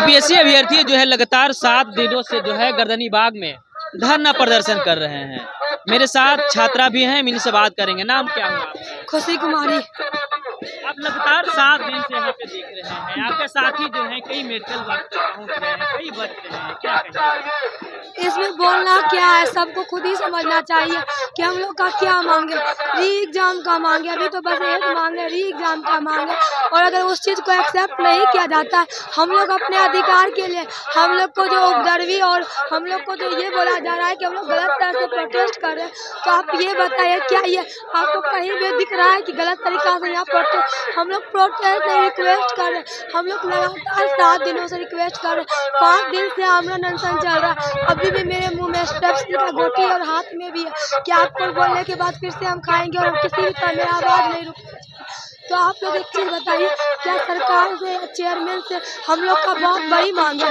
BPSC अभ्यर्थी जो है लगातार 7 दिनों से जो है गर्दनी बाग में धरना प्रदर्शन कर रहे हैं। मेरे साथ छात्रा भी हैं, इनसे बात करेंगे। नाम क्या हुआ आपका? खुशी कुमारी। आप लगातार 7 दिन से यहाँ पे देख रहे हैं, आपके साथी जो हैं कई मेडिकल वर्ग तक पहुँच रहे हैं, कई बच रहे हैं, क्या कहेंगे? इसमें बोलना क्या है, सबको खुद ही समझना चाहिए कि हम लोग का क्या मांगे। री एग्जाम का मांगे, अभी तो बस एक मांगे, री एग्जाम का मांगे। और अगर उस चीज़ को एक्सेप्ट नहीं किया जाता है, हम लोग अपने अधिकार के लिए, हम लोग को जो उपद्रवी और हम लोग को जो ये बोला जा रहा है कि हम लोग गलत तरह से प्रोटेस्ट कर रहे हैं, तो आप ये बताइए क्या ये आपको कहीं भी दिख रहा है कि गलत तरीका से यहाँ प्रोटेस्ट, हम लोग प्रोटेस्ट नहीं रिक्वेस्ट कर रहे हैं। हम लोग लगातार 7 दिनों से रिक्वेस्ट कर रहे हैं, 5 दिन से आमरण अनशन चल रहा है। अभी भी मेरे मुंह में स्टेप्सिल का गोटी और हाथ में भी है कि आपको बोलने के बाद फिर से हम खाएंगे और किसी भी तरह मेरा आवाज़ नहीं रुकेगा। तो आप लोग एक चीज़ बताइए, क्या सरकार से या चेयरमैन से हम लोग का बहुत बड़ी मांग है?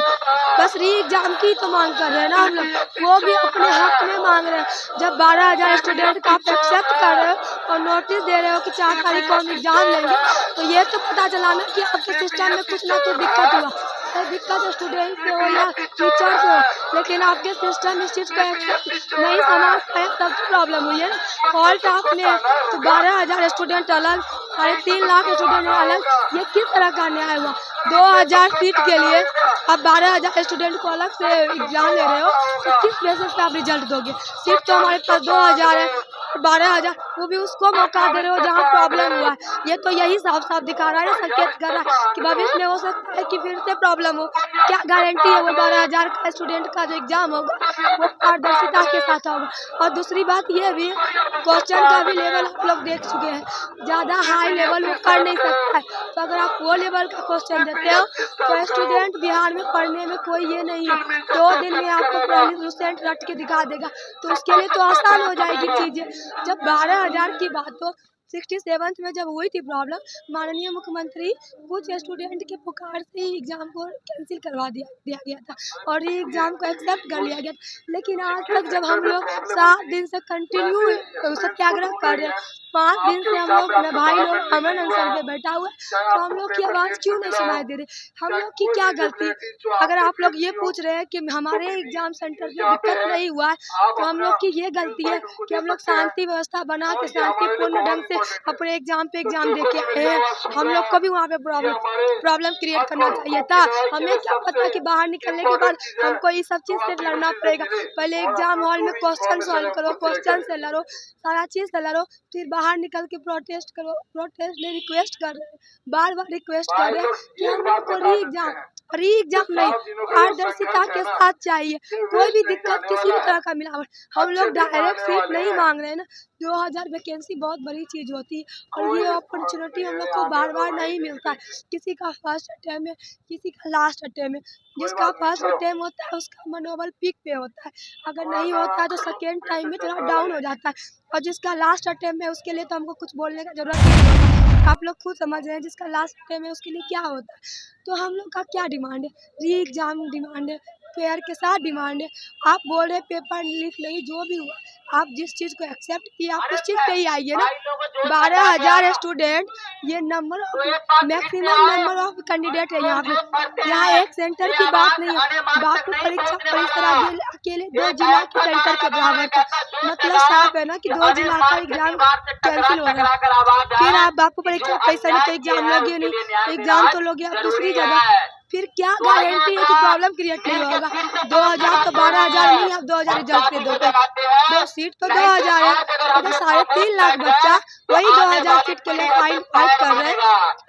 बस री एग्जाम की तो मांग कर रहे हैं ना हम लोग, वो भी अपने हक में मांग रहे हैं। जब 12,000 स्टूडेंट का आप एक्सेप्ट कर रहे हो और नोटिस दे रहे हो कि 4 तारीख को हम एग्जाम लेंगे, तो ये तो पता चला ना कि आपके सिस्टम में कुछ ना कुछ दिक्कत हुआ। तो दिक्कत स्टूडेंट से हो या टीचर से हो, लेकिन आपके सिस्टम इस चीज़ को एक्सेप्ट नहीं समझ पाए, तब प्रॉब्लम हुई है। फॉल्ट आपने तो 12,000 स्टूडेंट अलग, 3.5 लाख स्टूडेंट अलग, ये किस तरह का न्याय हुआ? 2,000 सीट के लिए आप 12,000 स्टूडेंट को अलग से एग्जाम ले रहे हो, तो किस बेसिस पे आप रिजल्ट दोगे? सीट तो हमारे पास 2,000 है, 12,000 वो भी उसको मौका दे रहे हो जहाँ प्रॉब्लम हुआ है। ये तो यही साफ साफ दिखा रहा है, संकेत कर रहा है कि भविष्य में हो सकता है कि फिर से प्रॉब्लम हो। क्या गारंटी है वो 12,000 का स्टूडेंट का जो एग्जाम होगा वो पारदर्शिता के साथ होगा? और दूसरी बात ये भी, क्वेश्चन का भी लेवल आप लोग देख चुके हैं, ज़्यादा हाई लेवल वो कर नहीं सकता है। तो अगर आप वो लेवल का क्वेश्चन देते हो तो स्टूडेंट बिहार में पढ़ने में कोई ये नहीं है, 2 दिन में आपको प्रोसेंट रट के दिखा देगा, तो उसके लिए तो आसान हो जाएगी चीज़ें। जब 12,000 की बात हो, 67th में जब हुई थी प्रॉब्लम, माननीय मुख्यमंत्री कुछ स्टूडेंट के पुकार से ही एग्ज़ाम को कैंसिल करवा दिया गया था और ये एग्ज़ाम को एक्सेप्ट कर लिया गया। लेकिन आज तक जब हम लोग 7 दिन से कंटिन्यू सत्याग्रह कर रहे हैं, 5 दिन से हम लोग भाई लोग आमरण अनशन पे बैठा हुआ है, तो हम लोग की आवाज़ क्यों नहीं सुनाई दे रही? हम लोग की क्या गलती? अगर आप लोग ये पूछ रहे हैं कि हमारे एग्ज़ाम सेंटर पे दिक्कत नहीं हुआ है, तो हम लोग की ये गलती है कि हम लोग शांति व्यवस्था बना के शांतिपूर्ण ढंग से अपने एग्जाम पे एग्जाम दे के आए हैं। हम लोग को भी वहाँ पे प्रॉब्लम क्रिएट करना चाहिए था। हमें क्या पता कि बाहर निकलने के बाद हमको ये सब चीज़ से लड़ना पड़ेगा। पहले एग्जाम हॉल में क्वेश्चन सॉल्व करो, क्वेश्चन से लड़ो, सारा चीज़ से लड़ो, फिर बाहर निकल के प्रोटेस्ट करो। प्रोटेस्ट नहीं, रिक्वेस्ट कर रहे हैं, बार बार रिक्वेस्ट कर रहे हैं कि हम लोग को री एग्जाम नहीं, पारदर्शिता के साथ चाहिए। कोई भी दिक्कत किसी भी तरह का मिलावट, हम लोग डायरेक्ट सीट नहीं मांग रहे हैं ना। 2,000 वैकेंसी बहुत बड़ी चीज़ होती है और ये अपॉर्चुनिटी हम लोग को बार बार नहीं मिलता है। किसी का फर्स्ट अटेम्प्ट में, किसी का लास्ट अटेम्प्ट में। जिसका फर्स्ट अटेम्प्ट होता है उसका मनोबल पीक पे होता है, अगर नहीं होता है तो सेकेंड टाइम में थोड़ा डाउन हो जाता है। और जिसका लास्ट अटेम्प्ट है उसके लिए तो हमको कुछ बोलने का ज़रूरत नहीं होता, आप लोग खुद समझ रहे हैं जिसका लास्ट अटेम्प्ट है उसके लिए क्या होता है। तो हम लोग का क्या डिमांड है? री एग्जाम डिमांड है, फेयर के साथ डिमांड है। आप बोल रहे पेपर लीक नहीं, जो भी हुआ, आप जिस चीज़ को एक्सेप्ट किए आप उस चीज़ पे ही आइए ना। 12,000 स्टूडेंट, ये number of maximum number of candidate है यहाँ पे। यहाँ एक सेंटर की बात नहीं है, बापू परीक्षा परिसर अकेले 2 जिला के सेंटर के बराबर था। मतलब साफ है ना कि 2 जिला का एग्जाम कैंसिल हो रहा है। फिर आप बापू परीक्षा परिसर में तो एग्जाम लोगे नहीं, एग्जाम तो लोगे आप दूसरी जगह, फिर क्या गारंटी है कि प्रॉब्लम क्रिएट नहीं होगा? 2,000 तो 12,000 नहीं, आप 2,000 रिजल्ट दे दोगे। 2 सीट तो 2,000 है, तो 3.5 लाख बच्चा वही 2,000 सीट के लिए फाइट कर रहे हैं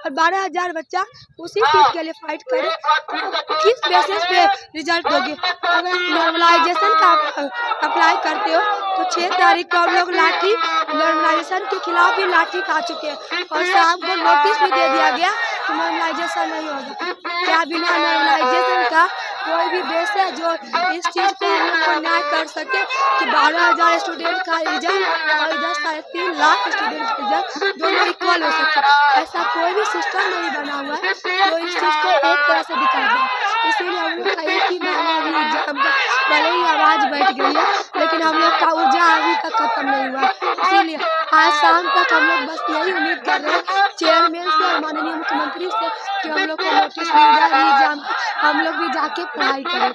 और 12,000 बच्चा उसी सीट के लिए फाइट कर रहे हैं। किस बेसिस पे रिजल्ट दोगे? अगर नॉर्मलाइजेशन का अप्लाई करते हो तो 6 तारीख को हम लोग लाठी नॉर्मलाइजेशन के खिलाफ ही लाठी खा चुके हैं और शाम को नोटिस भी दे दिया गया कि नॉर्मलाइजेशन नहीं होगा। क्या बिना नॉर्मलाइजेशन का कोई भी देश है जो इस चीज़ को न्याय कर सके कि 12,000 स्टूडेंट का रिजल्ट और इधर 3.5 लाख स्टूडेंट का रिजल्ट दोनों इक्वल हो सके? ऐसा कोई भी सिस्टम नहीं बना हुआ है जो इस चीज़ को एक तरह से दिखा दे। इसीलिए हम लोग का एक ही मांग है, एग्जाम का भले ही आवाज़ बैठ गई है, लेकिन लेकिन हम लोग का ऊर्जा अभी तक खत्म नहीं हुआ है। इसीलिए आज शाम तक हम लोग बस यही उम्मीद कर रहे हैं चेयरमैन से और माननीय मुख्यमंत्री से कि हम लोग को नोटिस मिल जाए एग्जाम, हम लोग भी जाके पढ़ाई करें।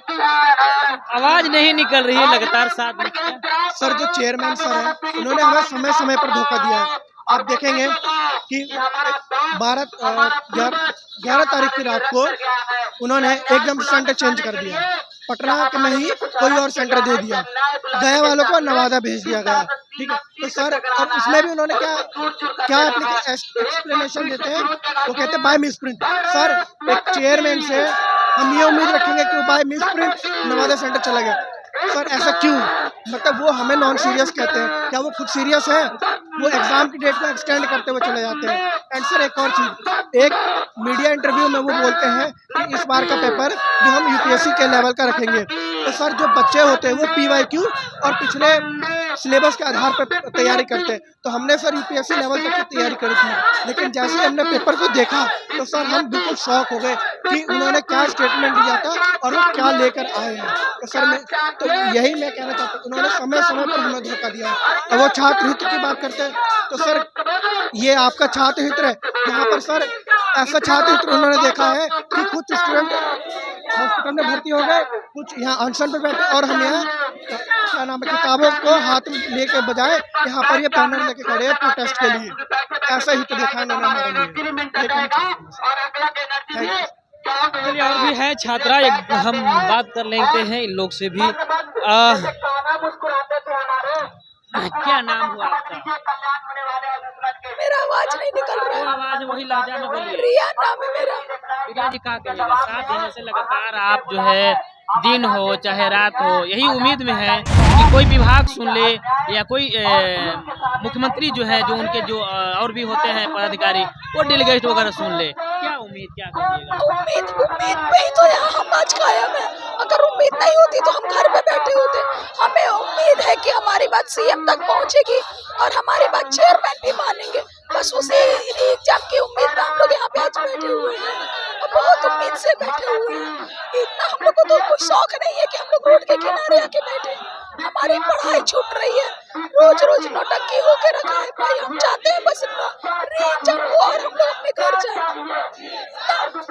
आवाज नहीं निकल रही है लगातार 7 दिन से। सर जो चेयरमैन सर हैं उन्होंने हमें समय समय पर धोखा दिया है। आप देखेंगे कि 11 तारीख की रात को उन्होंने एकदम सेंटर चेंज कर दिया, पटना के में ही कोई और सेंटर दे दिया, गया वालों को नवादा भेज दिया गया। ठीक है, तो सर अब उसमें भी उन्होंने क्या एक्सप्लेनेशन देते हैं, वो कहते हैं बाय मिस प्रिंट। सर एक चेयरमैन से हम ये उम्मीद रखेंगे कि वो by misprint Nawada center चला गया। सर ऐसा क्यों? मतलब वो हमें नॉन सीरियस कहते हैं, क्या वो खुद सीरियस है? वो एग्जाम की डेट को एक्सटेंड करते हुए चले जाते हैं। एंड सर एक और चीज़, एक मीडिया इंटरव्यू में वो बोलते हैं कि इस बार का पेपर जो हम यूपीएससी के लेवल का रखेंगे। तो सर जो बच्चे होते हैं वो पीवाईक्यू और पिछले सिलेबस के आधार पर तैयारी करते हैं। तो हमने सर यूपीएससी लेवल तक की तैयारी करी थी, लेकिन जैसे ही हमने पेपर को देखा तो सर हम बिल्कुल शॉक हो गए कि उन्होंने क्या स्टेटमेंट दिया था और वो क्या लेकर आए हैं। तो सर तो यही मैं कहना चाहता हूँ, उन्होंने समय समय पर हमें धोखा दिया है। और वो छात्र हित की बात करते हैं तो सर ये आपका छात्र हित है, यहाँ पर सर ऐसा छात्र हित उन्होंने देखा है कि कुछ स्टूडेंट हॉस्पिटल में भर्ती हो गए, कुछ यहाँ अनशन पर बैठे, और हम यहाँ क्या नाम है किताबों को हाथ में लेके बजाय यहाँ पर ये बैनर लेके खड़े हैं प्रोटेस्ट के लिए। ऐसा हित देखा है इन्होंने हमारे लिए। चलिए और भी है छात्रा, हम बात कर लेते हैं इन लोग से भी। क्या नाम हुआ आपका? मेरा आवाज नहीं निकल रहा वो आवाज वही लहजा में बोलिए। रिया नाम है मेरा। प्रिया जी क्या कहिएगा? 7 दिनों से लगातार आप जो है दिन हो चाहे रात हो यही उम्मीद में है कि कोई विभाग सुन ले या कोई मुख्यमंत्री जो है जो उनके जो और भी होते हैं पदाधिकारी वो डेलीगेट वगैरह सुन ले। क्या उम्मीद, क्या कहिएगा? उम्मीद पे ही तो यहाँ हम आज कायम है। अगर उम्मीद नहीं होती तो हम घर पे बैठे होते। हमें उम्मीद है कि हमारी बात सीएम तक पहुँचेगी और हमारी बात चेयरमैन भी मानेंगे। बस उसी एग्जाम की उम्मीद में हम लोग यहाँ पे आज बैठे हुए हैं और बहुत उम्मीद से बैठे हुए हैं। इतना हम लोग को तो कोई शौक नहीं है कि हम लोग रोड के किनारे आके बैठे। हमारी पढ़ाई छूट रही है, रोज रोज नौटंकी होके रखा है भाई। हम चाहते हैं बस एग्जाम हो और हम लोग अपने घर जाए।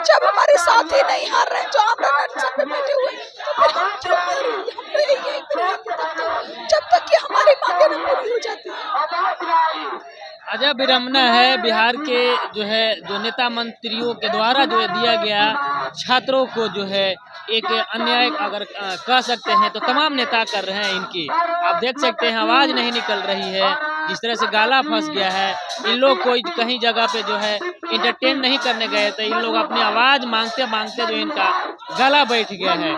जब हमारे साथी नहीं हार रहे हैं जो आमरण अनशन पे बैठे हुए तो फिर हम क्यों हारेंगे? हम लोग यही करेंगे जब तक कि हमारी मांगे न पूरी हो जाती है। अजब विडम्बना है बिहार के जो है जो नेता मंत्रियों के द्वारा जो है दिया गया छात्रों को जो है एक अन्याय अगर कह सकते हैं तो तमाम नेता कर रहे हैं इनकी। आप देख सकते हैं आवाज़ नहीं निकल रही है, जिस तरह से गाला फंस गया है। इन लोग कोई कहीं जगह पे जो है इंटरटेन नहीं करने गए थे, इन लोग अपनी आवाज़ मांगते मांगते जो इनका गला बैठ गया है।